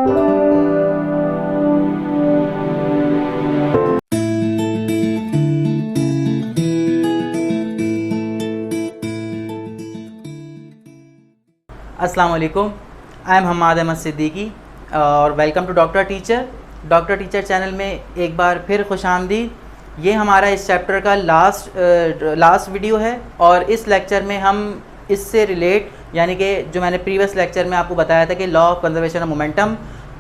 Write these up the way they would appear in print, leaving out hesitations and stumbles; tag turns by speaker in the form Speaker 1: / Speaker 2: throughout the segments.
Speaker 1: अस्सलाम वालेकुम, I am Hammad Ahmed Siddiqui और welcome to doctor teacher channel में एक बार फिर खुशामदीद। ये हमारा इस चैप्टर का लास्ट वीडियो है और इस लेक्चर में हम इससे रिलेट यानी कि जो मैंने प्रीवियस लेक्चर में आपको बताया था कि law of conservation of momentum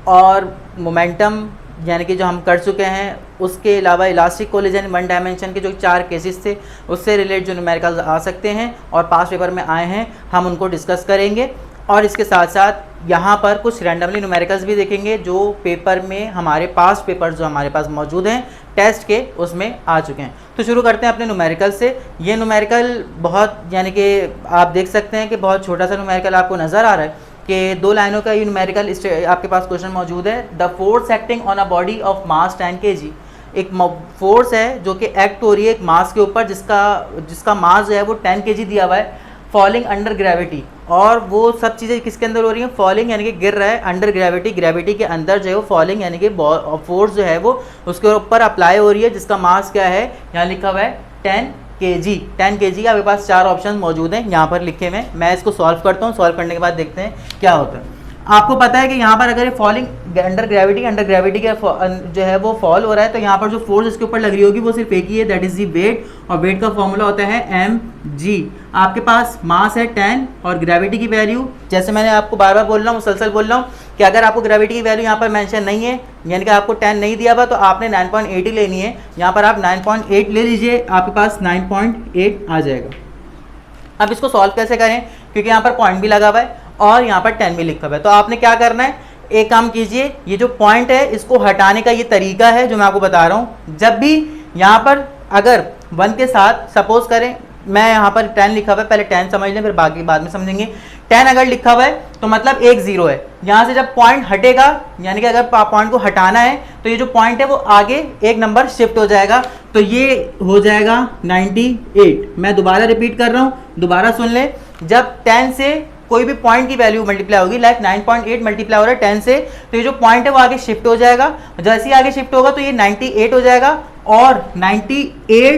Speaker 1: और मोमेंटम यानी कि जो हम कर चुके हैं, उसके अलावा इलास्टिक कोलिजन वन डायमेंशन के जो 4 केसेस थे उससे रिलेट जो न्यूमेरिकल्स आ सकते हैं और पास पेपर में आए हैं, हम उनको डिस्कस करेंगे। और इसके साथ साथ यहाँ पर कुछ रैंडमली न्यूमेरिकल्स भी देखेंगे जो पेपर में हमारे पास पेपर्स जो हमारे पास मौजूद हैं टेस्ट के, उसमें आ चुके हैं। तो शुरू करते हैं अपने न्यूमेरिकल से। ये न्यूमेरिकल बहुत यानी कि आप देख सकते हैं कि बहुत छोटा सा न्यूमेरिकल आपको नज़र आ रहा है कि 2 लाइनों का ये न्यूमेरिकल आपके पास क्वेश्चन मौजूद है। The force acting on a body of mass 10 kg। एक फोर्स है जो कि एक्ट हो रही है एक मास के ऊपर जिसका मास जो है वो 10 kg दिया हुआ है, फॉलिंग अंडर ग्रेविटी। और वो सब चीज़ें किसके अंदर हो रही हैं? फॉलिंग यानी कि गिर रहा है अंडर ग्रेविटी, ग्रेविटी के अंदर जो है वो फॉलिंग यानी कि फोर्स जो है वो उसके ऊपर अप्लाई हो रही है, जिसका मास क्या है? यहाँ लिखा हुआ है 10 kg। 10 kg आपके पास 4 ऑप्शन मौजूद हैं यहाँ पर लिखे हुए। मैं इसको सॉल्व करता हूँ, सॉल्व करने के बाद देखते हैं क्या होता है। आपको पता है कि यहाँ पर अगर ये फॉलिंग अंडर ग्रेविटी का जो है वो फॉल हो रहा है, तो यहाँ पर जो फोर्स इसके ऊपर लग रही होगी वो सिर्फ एक ही है, दैट इज दी वेट। और वेट का फॉर्मूला होता है mg। आपके पास मास है 10 और ग्रेविटी की वैल्यू, जैसे मैंने आपको बार बार बोल रहा हूँ, मुसलसल बोल रहा हूँ कि अगर आपको ग्रेविटी की वैल्यू यहाँ पर मेंशन नहीं है यानी कि आपको 10 नहीं दिया हुआ, तो आपने 9.8 ही लेनी है। यहाँ पर आप 9.8 ले लीजिए, आपके पास 9.8 आ जाएगा। अब इसको सॉल्व कैसे करें? क्योंकि यहाँ पर पॉइंट भी लगा हुआ है और यहाँ पर 10 भी लिखा हुआ है। तो आपने क्या करना है, एक काम कीजिए, ये जो पॉइंट है इसको हटाने का ये तरीका है जो मैं आपको बता रहा हूँ। जब भी यहाँ पर अगर 1 के साथ सपोज करें, मैं यहाँ पर 10 लिखा हुआ है, पहले 10 समझ लें फिर बाकी बाद में समझेंगे। 10 अगर लिखा हुआ है तो मतलब एक 0 है। यहाँ से जब पॉइंट हटेगा यानी कि अगर पॉइंट को हटाना है तो ये जो पॉइंट है वो आगे एक नंबर शिफ्ट हो जाएगा, तो ये हो जाएगा 98। मैं दोबारा रिपीट कर रहा हूँ, दोबारा सुन ले। जब 10 से कोई भी पॉइंट की वैल्यू मल्टीप्लाई होगी, लाइक 9.8 मल्टीप्लाई हो रहा है 10 से, तो ये जो पॉइंट है वो आगे शिफ्ट हो जाएगा। जैसे ही आगे शिफ्ट होगा तो ये 98 हो जाएगा और 98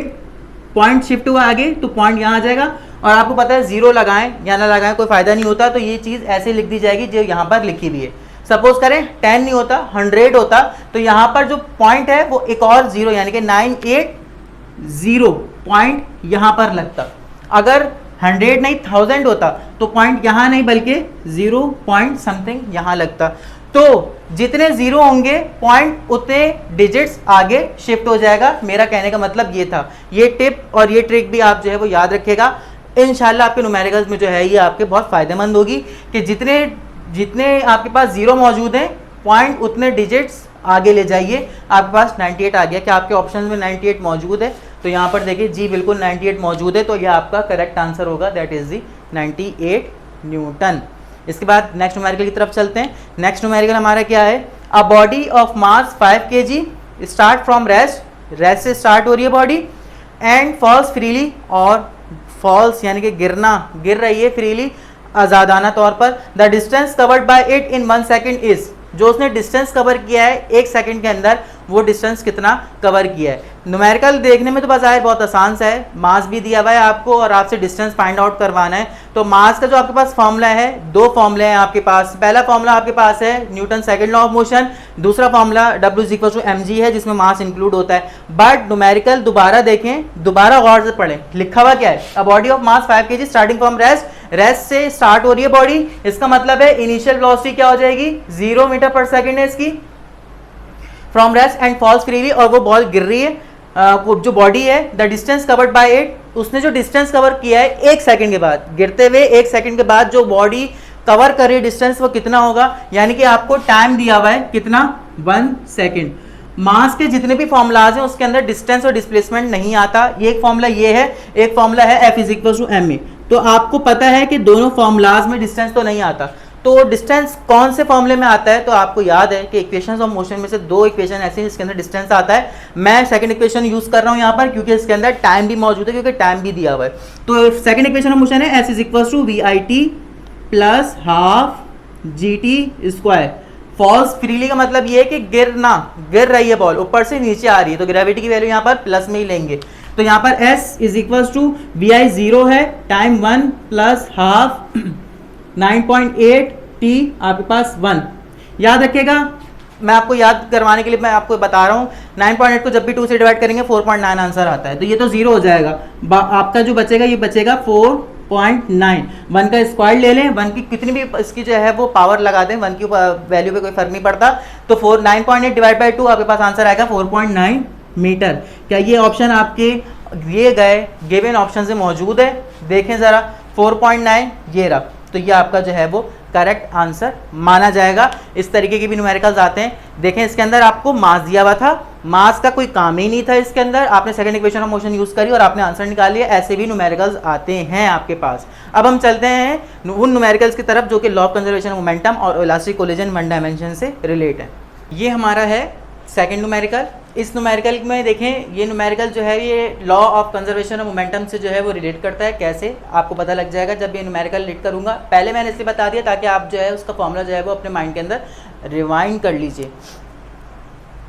Speaker 1: पॉइंट शिफ्ट हुआ आगे तो पॉइंट यहाँ आ जाएगा। और आपको पता है 0 लगाएं या ना लगाएं कोई फायदा नहीं होता, तो ये चीज़ ऐसे लिख दी जाएगी जो यहाँ पर लिखी हुई है। सपोज करें 10 नहीं होता 100 होता, तो यहाँ पर जो पॉइंट है वो एक और 0 यानी कि 980 पॉइंट यहाँ पर लगता। अगर 100 नहीं 1000 होता तो पॉइंट यहाँ नहीं बल्कि 0 पॉइंट समथिंग यहाँ लगता। तो जितने 0 होंगे पॉइंट उतने डिजिट्स आगे शिफ्ट हो जाएगा। मेरा कहने का मतलब ये था। ये टिप और ये ट्रिक भी आप जो है वो याद रखिएगा। इंशाल्लाह आपके न्यूमेरिकल्स में जो है ये आपके बहुत फ़ायदेमंद होगी कि जितने आपके पास 0 मौजूद हैं पॉइंट उतने डिजिट्स आगे ले जाइए। आपके पास 98 आ गया। क्या आपके ऑप्शन में 98 मौजूद है? तो यहाँ पर देखिए जी बिल्कुल 98 मौजूद है, तो यह आपका करेक्ट आंसर होगा, दैट इज दी 98 न्यूटन। इसके बाद नेक्स्ट न्यूमेरिकल की तरफ चलते हैं। नेक्स्ट न्यूमेरिकल हमारा क्या है? A body of mass 5 kg start from rest से स्टार्ट हो रही है बॉडी एंड फॉल्स फ्रीली, और फॉल्स यानी कि गिर रही है फ्रीली आज़ादाना तौर पर। The distance covered by it in 1 second is, जो उसने डिस्टेंस कवर किया है 1 सेकंड के अंदर, वो डिस्टेंस कितना कवर किया है। न्यूमेरिकल देखने में तो बज़ाहिर बहुत आसान सा है, मास भी दिया हुआ है आपको और आपसे डिस्टेंस फाइंड आउट करवाना है। तो मास का जो आपके पास फॉर्मूला है, 2 फॉर्मूले हैं आपके पास। पहला फॉर्मूला आपके पास है Newton second law of motion, दूसरा फॉर्मूला W=mg है जिसमें मास इंक्लूड होता है। बट न्यूमेरिकल दोबारा देखें, दोबारा गौर से पढ़ें, लिखा हुआ क्या है? A body of mass 5 kg starting from rest से स्टार्ट हो रही है बॉडी। इसका मतलब है इनिशियल वेलोसिटी क्या हो जाएगी? 0 मीटर पर सेकेंड है इसकी from rest and falls freely, और वो बॉल गिर रही है। जो बॉडी है the distance covered by it, उसने जो डिस्टेंस कवर किया है 1 सेकंड के बाद, गिरते हुए 1 सेकंड के बाद जो बॉडी कवर कर रही है डिस्टेंस, वो कितना होगा? यानी कि आपको टाइम दिया हुआ है कितना? 1 सेकंड। मास के जितने भी फॉर्मूलाज हैं उसके अंदर डिस्टेंस और डिस्प्लेसमेंट नहीं आता। एक फॉर्मूला ये है, एक फॉर्मूला है F=ma। तो आपको पता है कि दोनों फॉर्मूलाज में डिस्टेंस तो नहीं आता, तो डिस्टेंस कौन से फॉर्मूले में आता है? तो आपको याद है कि इक्वेशंस ऑफ मोशन में से 2 इक्वेशन ऐसे हैं जिसके अंदर डिस्टेंस आता है। मैं सेकंड इक्वेशन यूज कर रहा हूं यहाँ पर क्योंकि इसके अंदर टाइम भी मौजूद है, क्योंकि टाइम भी दिया हुआ है। तो सेकंड इक्वेशन ऑफ मोशन है S=VIT + ½ GT²। फॉल्स फ्रीली का मतलब ये है कि गिर रही है बॉल, ऊपर से नीचे आ रही है, तो ग्रेविटी की वैल्यू यहाँ पर प्लस में ही लेंगे। तो यहाँ पर s is equal to V I 0 है टाइम 1 प्लस हाफ 9.8 t आपके पास 1। याद रखिएगा, मैं आपको याद करवाने के लिए मैं आपको बता रहा हूँ 9.8 को जब भी 2 से डिवाइड करेंगे 4.9 आंसर आता है, तो ये तो 0 हो जाएगा। आपका जो बचेगा ये बचेगा 4.9। 1 का स्क्वायर ले लें, 1 की कितनी भी इसकी जो है वो पावर लगा दें, 1 की वैल्यू पे कोई फर्क नहीं पड़ता। तो 9.8 डिवाइड बाई 2 आपके पास आंसर आएगा 4.9 मीटर। क्या ये ऑप्शन आपके दिए गए गिवन ऑप्शन से मौजूद है? देखें ज़रा, 4.9 ये रहा, तो ये आपका जो है वो करेक्ट आंसर माना जाएगा। इस तरीके के भी न्यूमेरिकल्स आते हैं। देखें इसके अंदर आपको मास दिया हुआ था, मास का कोई काम ही नहीं था इसके अंदर, आपने second equation of motion use करी और आपने आंसर निकाल लिया। ऐसे भी न्यूमेरिकल्स आते हैं आपके पास। अब हम चलते हैं उन न्यूमेरिकल्स की तरफ जो कि law of conservation of momentum और इलास्टिक कोलिजन 1 डायमेंशन से रिलेट है। ये हमारा है सेकंड न्यूमेरिकल। इस न्यूमेरिकल में देखें, ये न्यूमेरिकल जो है ये law of conservation of momentum से जो है वो रिलेट करता है। कैसे आपको पता लग जाएगा जब ये न्यूमेरिकल रिलेट करूंगा। पहले मैंने इसलिए बता दिया ताकि आप जो है उसका फॉर्मूला जो है वो अपने माइंड के अंदर रिवाइंड कर लीजिए,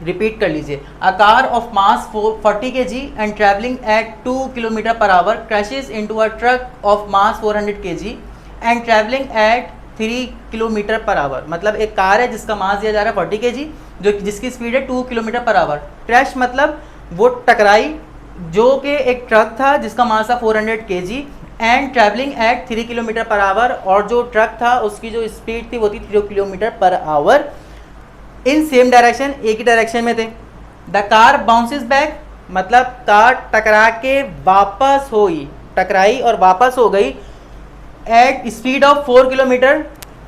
Speaker 1: रिपीट कर लीजिए। A car of mass 40 kg and travelling eight 2 kilometre per our crashes into a truck of mass 400 kg and travelling eight 3 kilometre per our. मतलब एक कार है जिसका मास दिया जा रहा है 40 kg, जो जिसकी स्पीड है 2 किलोमीटर पर आवर। क्रैश मतलब वो टकराई, जो कि एक ट्रक था जिसका मास था 400 kg and travelling eight 3 kilometre per our, और जो ट्रक था उसकी जो स्पीड थी वो थी 3 kilometre per our in same direction, एक ही डायरेक्शन में थे। द कार बाउंसेस बैक मतलब कार टकरा के वापस हुई, टकराई और वापस हो गई at speed of 4 kilometre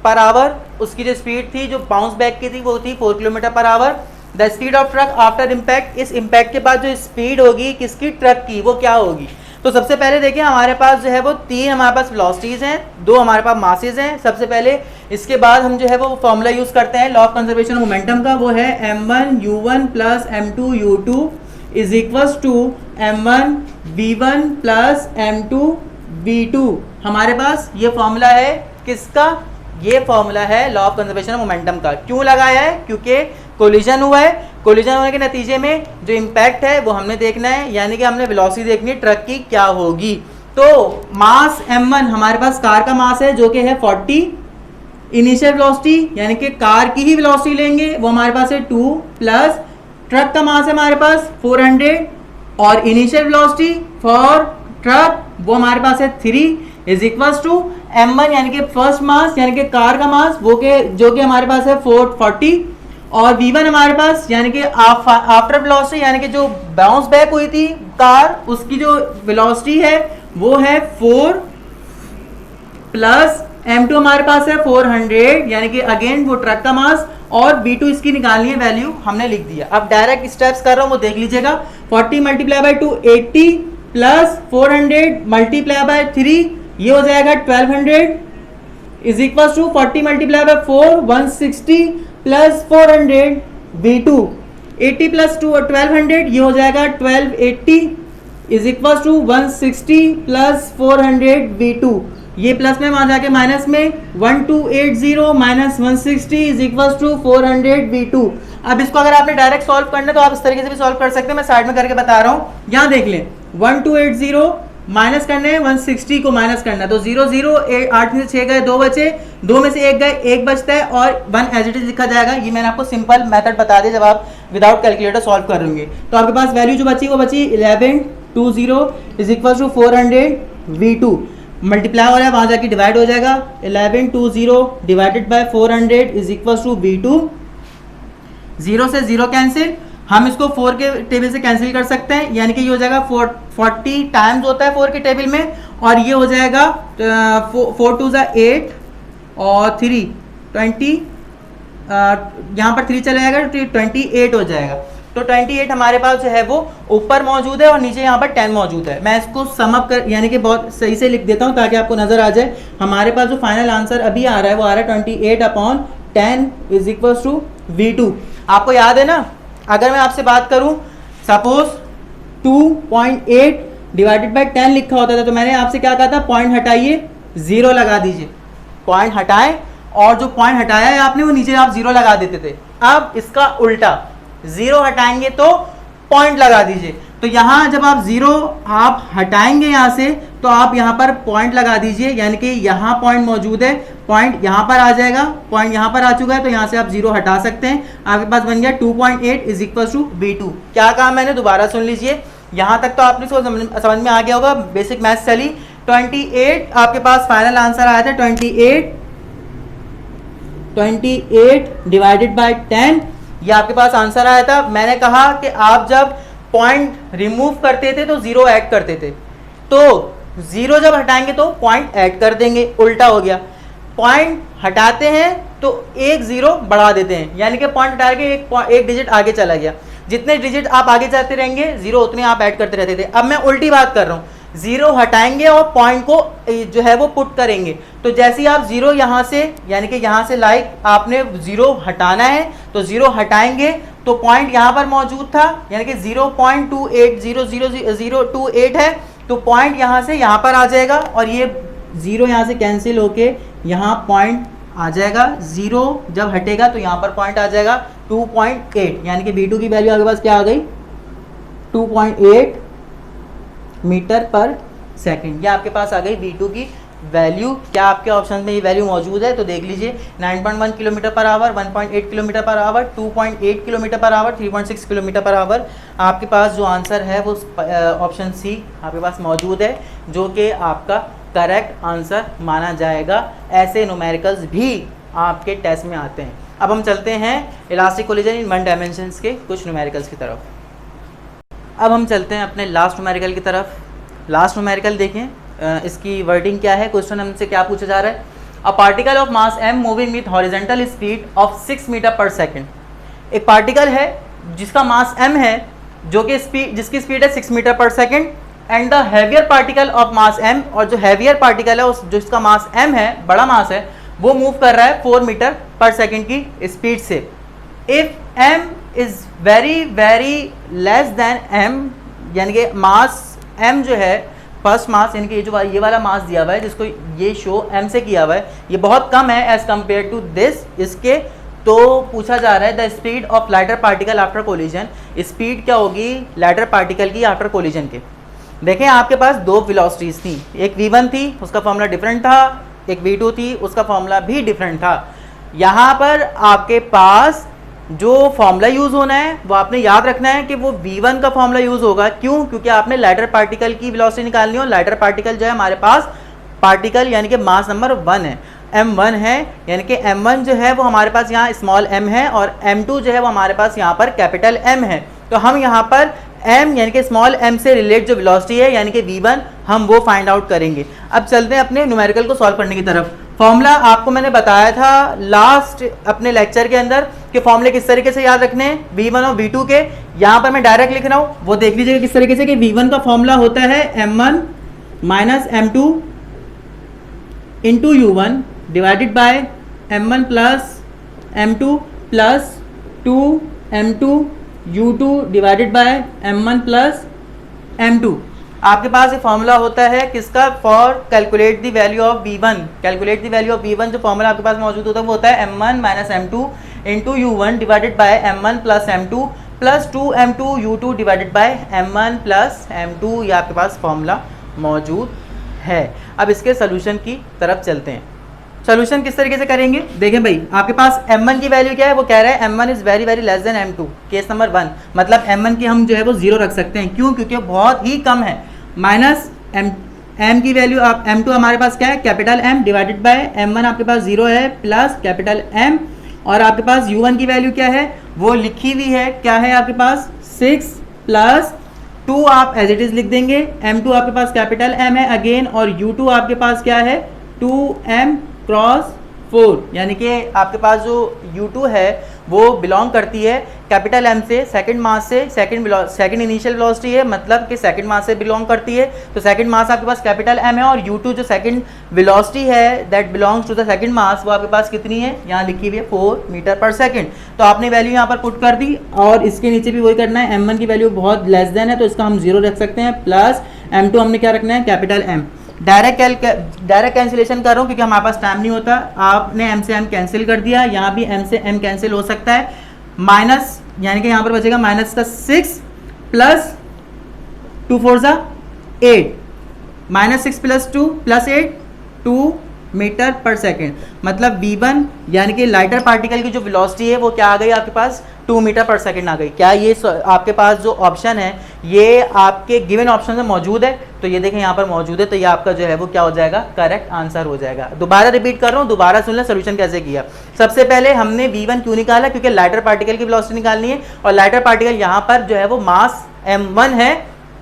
Speaker 1: per hour. उसकी जो स्पीड थी जो बाउंस बैक की थी वो थी 4 kilometre per our. The speed of truck after impact, इस इम्पैक्ट के बाद जो स्पीड होगी किसकी, ट्रक की, वो क्या होगी। तो सबसे पहले देखिए हमारे पास जो है वो 3 हमारे पास वेलोसिटीज़ हैं, 2 हमारे पास मासेज हैं सबसे पहले। इसके बाद हम जो है वो फॉर्मूला यूज़ करते हैं law of conservation of momentum का, वो है m1 u1 plus m2 u2 is equals to m1 v1 plus m2 v2। हमारे पास ये फॉर्मूला है किसका, ये फॉर्मूला है law of conservation of momentum का। क्यों लगाया है, क्योंकि कोलिजन हुआ है, कोलिजन होने के नतीजे में जो इम्पैक्ट है वो हमने देखना है, यानी कि हमने वेलोसिटी देखनी है ट्रक की क्या होगी। तो मास m1 हमारे पास कार का मास है जो कि है 40, इनिशियल वेलोसिटी यानी कि कार की ही वेलोसिटी लेंगे वो हमारे पास है 2 प्लस ट्रक का मास है हमारे पास 400 और इनिशियल वेलोसिटी फॉर ट्रक वो हमारे पास है 3 इज इक्वल्स टू m1 यानी कि फर्स्ट मास यानी कि कार का मास वो के जो कि हमारे पास है 440 और v1 हमारे पास यानी कि आफ्टर वेलोसिटी यानी कि जो बाउंस बैक हुई थी कार उसकी जो वेलोसिटी है वो है 4 प्लस m2 हमारे पास है 400 यानी कि अगेन वो ट्रक का मास और v2 इसकी निकालनी है वैल्यू, हमने लिख दिया। अब डायरेक्ट स्टेप्स कर रहा हूं वो देख लीजिएगा। 40 multiply by 2 80 plus 400 multiply by 3 ये हो जाएगा 1200 is equal to 40 multiply by 4 160 plus 400 v2 80 plus 2 1200 ये हो जाएगा 1280 is equal to 160 plus 400 v2। ये प्लस में वहां जाके माइनस में 1280 minus 160 is equal to 400 v2। अब इसको अगर आपने डायरेक्ट सॉल्व करना है तो आप इस तरीके से भी सॉल्व कर सकते हैं, मैं साइड में करके बता रहा हूँ। यहाँ देख लें 1280 माइनस करने हैं 160 को माइनस करना है तो 0 0 8 में से 6 गए 2 बचे, 2 में से 1 गए 1 बचता है और 1 एज इट इज लिखा जाएगा। ये मैंने आपको सिंपल मेथड बता दिया जब आप विदाउट कैलकुलेटर सॉल्व करेंगे। तो आपके पास वैल्यू जो बची वो बची 1120 is equal to 400 v2 multiply हो रहा है वहाँ जाके डिवाइड हो जाएगा 1120 divided by 400 is equal to v2। 0 से 0 कैंसिल, हम इसको 4 के टेबल से कैंसिल कर सकते हैं यानी कि ये हो जाएगा 40 टाइम्स होता है 4 के टेबल में और ये हो जाएगा 4 2 8 और 3 20 यहाँ पर 3 चला जाएगा तो 28 हो जाएगा। तो 28 हमारे पास जो है वो ऊपर मौजूद है और नीचे यहाँ पर 10 मौजूद है। मैं इसको सम अप कर यानी कि बहुत सही से लिख देता हूँ ताकि आपको नजर आ जाए। हमारे पास जो फाइनल आंसर अभी आ रहा है वो आ रहा है 28/10 इज इक्वल टू v2। आपको याद है ना, अगर मैं आपसे बात करूं सपोज 2.8 डिवाइडेड बाय 10 लिखा होता था तो मैंने आपसे क्या कहा था, पॉइंट हटाइए 0 लगा दीजिए, पॉइंट हटाएं और जो पॉइंट हटाया है आपने वो नीचे आप 0 लगा देते थे। अब इसका उल्टा, 0 हटाएंगे तो पॉइंट लगा दीजिए। तो यहाँ जब आप 0 आप हटाएंगे यहाँ से तो आप यहाँ पर पॉइंट लगा दीजिए, यानी कि यहाँ पॉइंट मौजूद है, पॉइंट यहाँ पर आ जाएगा, पॉइंट यहाँ पर आ चुका है, तो यहाँ से आप 0 हटा सकते हैं। आपके पास बन गया 2.8 इज इक्वल टू V2। क्या कहा मैंने, दोबारा सुन लीजिए, यहाँ तक तो आपने इसको समझ में आ गया होगा, बेसिक मैथ्स चली। 28 आपके पास फाइनल आंसर आया था, 28 डिवाइडेड बाई 10, ये आपके पास आंसर आया था। मैंने कहा कि आप जब पॉइंट रिमूव करते थे तो 0 ऐड करते थे, तो 0 जब हटाएंगे तो पॉइंट ऐड कर देंगे, उल्टा हो गया। पॉइंट हटाते हैं तो एक 0 बढ़ा देते हैं, यानी कि पॉइंट हटा के एक डिजिट आगे चला गया। जितने डिजिट आप आगे जाते रहेंगे 0 उतने आप ऐड करते रहते थे। अब मैं उल्टी बात कर रहा हूँ, 0 हटाएंगे और पॉइंट को जो है वो पुट करेंगे। तो जैसे ही आप 0 यहाँ से, यानी कि यहाँ से आपने 0 हटाना है तो 0 हटाएंगे तो पॉइंट यहाँ पर मौजूद था, यानी कि 0.28000028 है, तो पॉइंट यहाँ से यहाँ पर आ जाएगा और ये 0 यहाँ से कैंसिल होके यहाँ पॉइंट आ जाएगा। 0 जब हटेगा तो यहाँ पर पॉइंट आ जाएगा 2.8, यानी कि V2 की वैल्यू आपके पास क्या आ गई, 2.8 मीटर पर सेकंड। ये आपके पास आ गई V2 की वैल्यू। क्या आपके ऑप्शन में ये वैल्यू मौजूद है, तो देख लीजिए, 9.1 kilometre per our, 1.8 kilometre per our, 2.8 kilometre per our, 3.6 kilometre per our. आपके पास जो आंसर है वो ऑप्शन सी आपके पास मौजूद है, जो कि आपका करेक्ट आंसर माना जाएगा। ऐसे न्यूमेरिकल्स भी आपके टेस्ट में आते हैं। अब हम चलते हैं इलास्टिक कोलिजन इन 1 डायमेंशंस के कुछ न्यूमेरिकल्स की तरफ। अब हम चलते हैं अपने लास्ट न्यूमेरिकल की तरफ। लास्ट न्यूमेरिकल देखें, इसकी वर्डिंग क्या है, क्वेश्चन हमसे क्या पूछा जा रहा है। A particle of mass m moving with horizontal speed of 6 metre per second. एक पार्टिकल है जिसका मास m है, जो कि जिसकी स्पीड है 6 metre per second, and the heavier particle of mass m, और जो हैवियर पार्टिकल है जिसका मास m है, बड़ा मास है, वो मूव कर रहा है 4 मीटर पर सेकंड की स्पीड से। If m is very very less than m, यानी कि मास m जो है फर्स्ट मास, यानी कि ये वाला मास दिया हुआ है जिसको ये शो m से किया हुआ है, ये बहुत कम है एज कम्पेयर टू दिस इसके। तो पूछा जा रहा है the speed of lighter particle after collision, speed क्या होगी लाइटर पार्टिकल की आफ्टर कोलिजन के। देखें आपके पास दो वेलोसिटीज थी, एक v1 थी उसका फॉर्मूला डिफरेंट था, एक v2 थी उसका फॉर्मूला भी डिफरेंट था। यहाँ पर आपके पास जो फॉर्मूला यूज़ होना है वो आपने याद रखना है कि वो v1 का फॉर्मूला यूज़ होगा। क्यों? क्योंकि आपने लाइटर पार्टिकल की वेलोसिटी निकालनी हो। लाइटर पार्टिकल जो है हमारे पास पार्टिकल यानी कि मास नंबर 1 है, m1 है, यानी कि m1 जो है वो हमारे पास यहाँ स्मॉल m है और m2 जो है वो हमारे पास यहाँ पर कैपिटल M है। तो हम यहाँ पर m यानी कि स्मॉल m से रिलेट जो वेलोसिटी है यानी कि v1 हम वो फाइंड आउट करेंगे। अब चलते हैं अपने न्यूमेरिकल को सॉल्व करने की तरफ। फॉर्मूला आपको मैंने बताया था लास्ट अपने लेक्चर के अंदर कि फॉर्मूले किस तरीके से याद रखने हैं v1 और v2 के। यहाँ पर मैं डायरेक्ट लिख रहा हूँ, वो देख लीजिएगा किस तरीके से कि v1 का फॉर्मूला होता है m1 minus m2 into u1 divided by m1 plus m2 plus 2m2 u2 divided by m1 plus m2। आपके पास ये फॉर्मूला होता है किसका, for calculate the value of v1। Calculate the value of v1 जो formula आपके पास मौजूद होता है वो होता है m1 minus m2 into u1 divided by m1 plus m2 plus 2m2 u2 divided by m1 plus m2। ये आपके पास फॉर्मूला मौजूद है। अब इसके सोल्यूशन की तरफ चलते हैं। सोल्यूशन किस तरीके से करेंगे, देखें भाई आपके पास m1 की वैल्यू क्या है, वो कह रहा है m1 is very very less than m2, case number 1, मतलब m1 की हम जो है वो 0 रख सकते हैं। क्यों? क्योंकि बहुत ही कम है। माइनस m की वैल्यू आप m2 हमारे पास क्या है, capital M divided by m1 आपके पास 0 है प्लस कैपिटल M, और आपके पास u1 की वैल्यू क्या है वो लिखी हुई है, क्या है आपके पास 6 प्लस 2 आप एज इट इज़ लिख देंगे। m2 आपके पास कैपिटल M है अगेन, और u2 आपके पास क्या है 2m क्रॉस 4, यानी कि आपके पास जो u2 है वो बिलोंग करती है कैपिटल M से, सेकंड मास से, सेकंड इनिशियल वेलोसिटी है, मतलब कि सेकंड मास से बिलोंग करती है। तो सेकंड मास आपके पास कैपिटल M है, और u2 जो सेकंड वेलोसिटी है that belongs to the second mass, वो आपके पास कितनी है, यहाँ लिखी हुई है 4 मीटर पर सेकंड। तो आपने वैल्यू यहाँ पर पुट कर दी, और इसके नीचे भी वही करना है। m1 की वैल्यू बहुत लेस देन है तो इसका हम 0 रख सकते हैं, प्लस m2 हमने क्या रखना है कैपिटल M। डायरेक्ट कैंसिलेशन कर रहा हूँ क्योंकि हमारे पास टाइम नहीं होता। आपने m से m कैंसिल कर दिया, यहाँ भी m से m कैंसिल हो सकता है। माइनस यानी कि यहाँ पर बचेगा माइनस का 6 प्लस 2 4 जा 8, माइनस 6 प्लस 2 प्लस 8 2 मीटर पर सेकेंड। मतलब v1 यानी कि लाइटर पार्टिकल की जो वेलोसिटी है वो क्या आ गई आपके पास 2 मीटर पर सेकेंड आ गई। क्या ये आपके पास जो ऑप्शन है ये आपके गिवन ऑप्शन में मौजूद है? तो ये देखें यहाँ पर मौजूद है, तो ये आपका जो है वो क्या हो जाएगा, करेक्ट आंसर हो जाएगा। दोबारा रिपीट कर रहा हूँ, दोबारा सुन लें सोल्यूशन कैसे किया। सबसे पहले हमने v1 क्यों निकाला, क्योंकि लाइटर पार्टिकल की वेलोसिटी निकालनी है और लाइटर पार्टिकल यहाँ पर जो है वो मास m1 है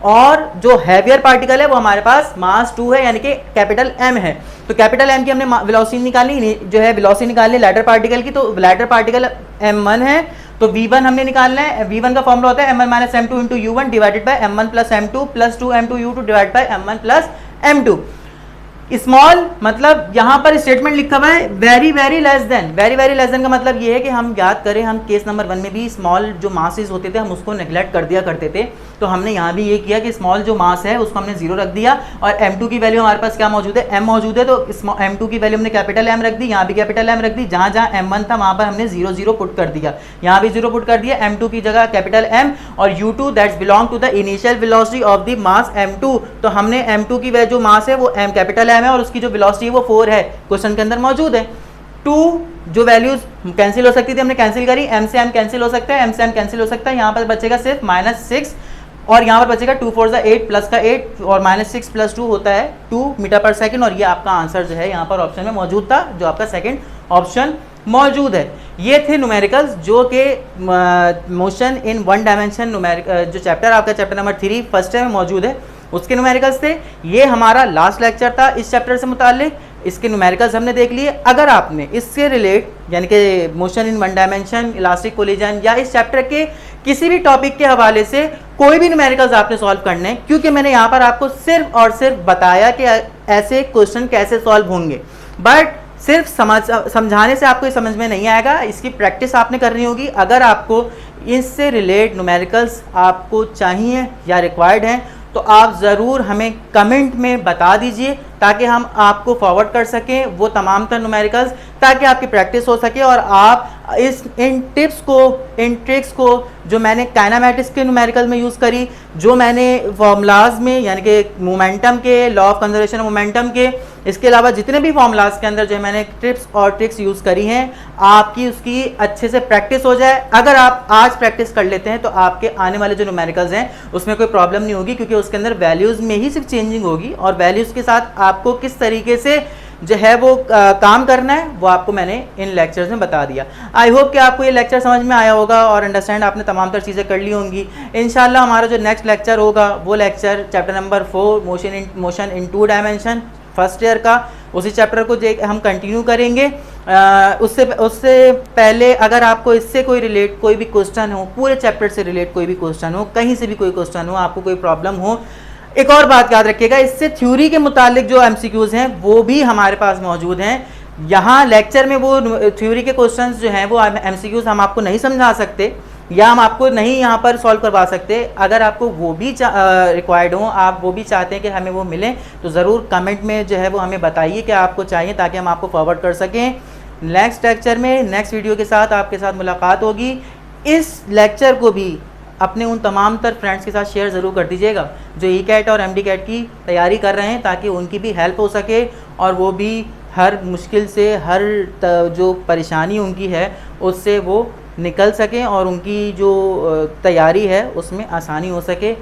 Speaker 1: और जो हैवियर पार्टिकल है वो हमारे पास मास 2 है यानी कि कैपिटल M है। तो कैपिटल M की हमने वेलोसिटी निकालनी, जो है वेलोसिटी निकालनी लाइटर पार्टिकल की, तो लाइटर पार्टिकल m1 है तो v1 हमने निकालना है। v1 का फॉर्मूला होता है m1 minus m2 into u1 divided by m1 plus m2 plus 2m2 u2 divide by m1 plus m2। Small मतलब यहाँ पर स्टेटमेंट लिखा हुआ है very very less than. Very very less than का मतलब ये है कि हम याद करें, हम केस नंबर 1 में भी स्मॉल जो मासेस होते थे हम उसको नेग्लेक्ट कर दिया करते थे, तो हमने यहाँ भी ये किया कि स्मॉल जो मास है उसको हमने 0 रख दिया और m2 की वैल्यू हमारे पास क्या मौजूद है, m मौजूद है, तो m2 की वैल्यू हमने कैपिटल M रख दी, यहाँ भी कैपिटल M रख दी, जहाँ जहाँ m1 था वहाँ पर हमने 0 0 पुट कर दिया, यहाँ भी 0 पुट कर दिया, m2 की जगह कैपिटल M और u2 that's belong to the initial velocity of the mass m2। तो हमने m2 की जो मास है वो m कैपिटल M है और उसकी जो वेलोसिटी वो 4 है, क्वेश्चन के अंदर मौजूद है। 2 जो वैल्यूज कैंसिल हो सकती थी हमने कैंसिल करी, m से m कैंसिल हो सकता है, m से m कैंसिल हो सकता है, यहाँ पर बचेगा सिर्फ -6 और यहाँ पर बचेगा 2 4 जा 8 प्लस का 8 और -6 प्लस 2 होता है 2 मीटर पर सेकंड और ये आपका आंसर जो है यहाँ पर ऑप्शन में मौजूद था, जो आपका सेकंड ऑप्शन मौजूद है। ये थे न्यूमेरिकल्स जो कि मोशन इन 1 डायमेंशन न्यूमेरिकल जो चैप्टर आपका चैप्टर नंबर 3 फर्स्ट में मौजूद है उसके न्यूमेरिकल्स थे। ये हमारा लास्ट लेक्चर था इस चैप्टर से मुताल्लिक, इसके न्यूमेरिकल्स हमने देख लिए। अगर आपने इससे रिलेट यानी कि motion in 1 dimension, elastic collision या इस चैप्टर के किसी भी टॉपिक के हवाले से कोई भी न्यूमेरिकल्स आपने सॉल्व करने हैं, क्योंकि मैंने यहाँ पर आपको सिर्फ और सिर्फ बताया कि ऐसे क्वेश्चन कैसे सॉल्व होंगे, बट सिर्फ समझाने से आपको ये समझ में नहीं आएगा, इसकी प्रैक्टिस आपने करनी होगी। अगर आपको इससे रिलेट न्यूमेरिकल्स आपको चाहिए या रिक्वायर्ड हैं तो आप ज़रूर हमें कमेंट में बता दीजिए ताकि हम आपको फॉरवर्ड कर सकें वो तमाम तर न्यूमेरिकल्स, ताकि आपकी प्रैक्टिस हो सके और आप इन टिप्स को, इन ट्रिक्स को जो मैंने काइनेमैटिक्स के न्यूमेरिकल में यूज़ करी, जो मैंने फॉर्मूलाज में यानी कि मोमेंटम के, लॉ ऑफ कंजर्वेशन मोमेंटम के, इसके अलावा जितने भी फॉर्मूलाज के अंदर जो है मैंने टिप्स और ट्रिक्स यूज़ करी हैं, आपकी उसकी अच्छे से प्रैक्टिस हो जाए। अगर आप आज प्रैक्टिस कर लेते हैं तो आपके आने वाले जो न्यूमेरिकल्स हैं उसमें कोई प्रॉब्लम नहीं होगी, क्योंकि उसके अंदर वैल्यूज़ में ही सिर्फ चेंजिंग होगी और वैल्यूज़ के साथ आपको किस तरीके से जो है वो काम करना है वो आपको मैंने इन लेक्चर्स में बता दिया। आई होप कि आपको ये लेक्चर समझ में आया होगा और अंडरस्टैंड आपने तमाम तर चीज़ें कर ली होंगी। इंशाल्लाह हमारा जो नेक्स्ट लेक्चर होगा वो lecture chapter number 4 motion in 2 dimension first year का, उसी चैप्टर को हम कंटिन्यू करेंगे। उससे पहले अगर आपको इससे कोई रिलेट कोई भी क्वेश्चन हो, पूरे चैप्टर से रिलेट कोई भी क्वेश्चन हो, कहीं से भी कोई क्वेश्चन हो, आपको कोई प्रॉब्लम हो, एक और बात याद रखिएगा, इससे थ्योरी के मुतालिक जो एमसीक्यूज़ हैं वो भी हमारे पास मौजूद हैं। यहाँ लेक्चर में वो थ्योरी के क्वेश्चंस जो हैं वो एमसीक्यूज़ हम आपको नहीं समझा सकते या हम आपको नहीं यहाँ पर सॉल्व करवा सकते। अगर आपको वो भी रिक्वायर्ड हो, आप वो भी चाहते हैं कि हमें वो मिलें, तो ज़रूर कमेंट में जो है वो हमें बताइए कि आपको चाहिए, ताकि हम आपको फॉरवर्ड कर सकें। नेक्स्ट लेक्चर में नेक्स्ट वीडियो के साथ आपके साथ मुलाकात होगी। इस लेक्चर को भी अपने उन तमाम तर फ्रेंड्स के साथ शेयर ज़रूर कर दीजिएगा जो ई-कैट और एमडी-कैट की तैयारी कर रहे हैं, ताकि उनकी भी हेल्प हो सके और वो भी हर मुश्किल से, हर जो परेशानी उनकी है उससे वो निकल सकें और उनकी जो तैयारी है उसमें आसानी हो सके।